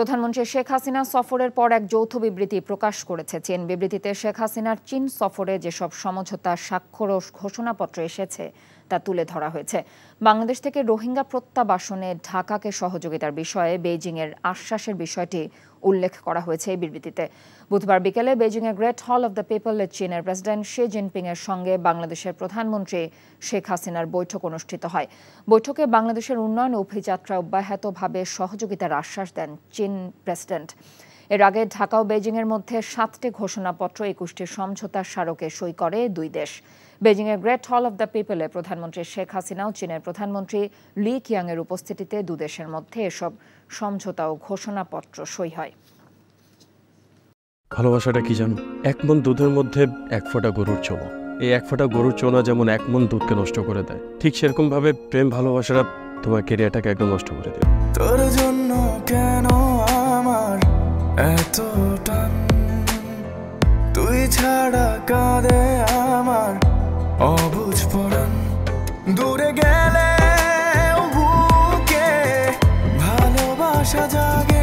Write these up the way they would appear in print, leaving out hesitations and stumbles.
প্রধানমন্ত্রী শেখ হাসিনা সফরের পর এক যৌথ বিবৃতি প্রকাশ করেছে চীন। বিবৃতিতে শেখ হাসিনার চীন সফরে যেসব সমঝোতা স্বাক্ষর ও ঘোষণাপত্র এসেছে তা তুলে ধরা হয়েছে। বাংলাদেশ থেকে রোহিঙ্গা প্রত্যাবাসনে ঢাকাকে সহযোগিতার বিষয়ে বেইজিংয়ের আশ্বাসের বিষয়টি উল্লেখ করা হয়েছে এই বিবৃতিতে। বুধবার বিকেলে বেইজিংয়ের গ্রেট হল অব দ্য পিপলে চীনের প্রেসিডেন্ট শি জিনপিংয়ের সঙ্গে বাংলাদেশের প্রধানমন্ত্রী শেখ হাসিনার বৈঠক অনুষ্ঠিত হয়। বৈঠকে বাংলাদেশের উন্নয়ন অভিযাত্রা অব্যাহতভাবে সহযোগিতার আশ্বাস দেন চীন প্রেসিডেন্ট। এর আগে ঢাকা ও বেইজিংয়ের মধ্যে 7টি ঘোষণাপত্র 21টি সমঝোতার স্মারকে সই করে দুই দেশ। বেইজিংয়ের গ্রেট হল অব দ্য পিপলে প্রধানমন্ত্রী শেখ হাসিনা ও চীনের প্রধানমন্ত্রী লি কিয়াংয়ের উপস্থিতিতে দুদেশের মধ্যে এসব সমঝোতা ও ঘোষণাপত্র সই হয়। ভালোবাসাটা কি জানো? 1 মণ দুধের মধ্যে 1 ফোঁটা গরুর চোনা। এই 1 ফোঁটা গরুর চোনা যেমন 1 মণ দুধকে নষ্ট করে দেয়, ঠিক সেরকম ভাবে প্রেম ভালোবাসাটা তোমার ক্যারিয়ারটাকে একদম নষ্ট করে দেয়। তোর জন্য কেন আমার এত টান, তুই ছাড়া কাঁদে আমার অবুঝ পরাণ। দূরে গেলে বুকে ভালোবাসা জাগে,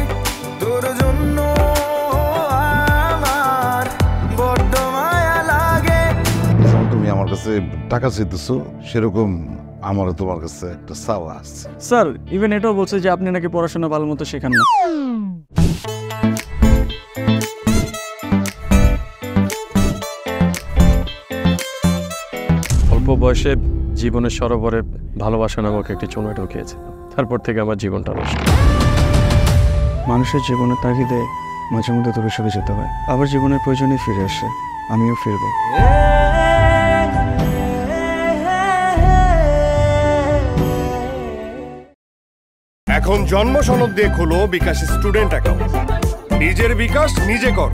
তোর জন্য আমার বড্ড মায়া লাগে। তুমি আমার কাছে টাকা চাইতেছো, সেরকম আমারও তোমার কাছে একটা চাওয়া আছে। স্যার ইভেন এটাও বলছে যে আপনি নাকি পড়াশোনা ভালো মতো শেখান না। অল্প বয়সে জীবনের সরোবরে ভালোবাসা নামক একটি চোনা ঢুকিয়েছে, তারপর থেকে আমার জীবনটা নষ্ট। মানুষের জীবনের তাগিদে মাঝে মধ্যে দূরে সরে যেতে হয়, আবার জীবনের প্রয়োজনে ফিরে আসে। আমিও ফিরবো। এখন জন্ম সনদ দিয়ে খোলো বিকাশ স্টুডেন্ট অ্যাকাউন্ট। নিজের বিকাশ নিজে কর।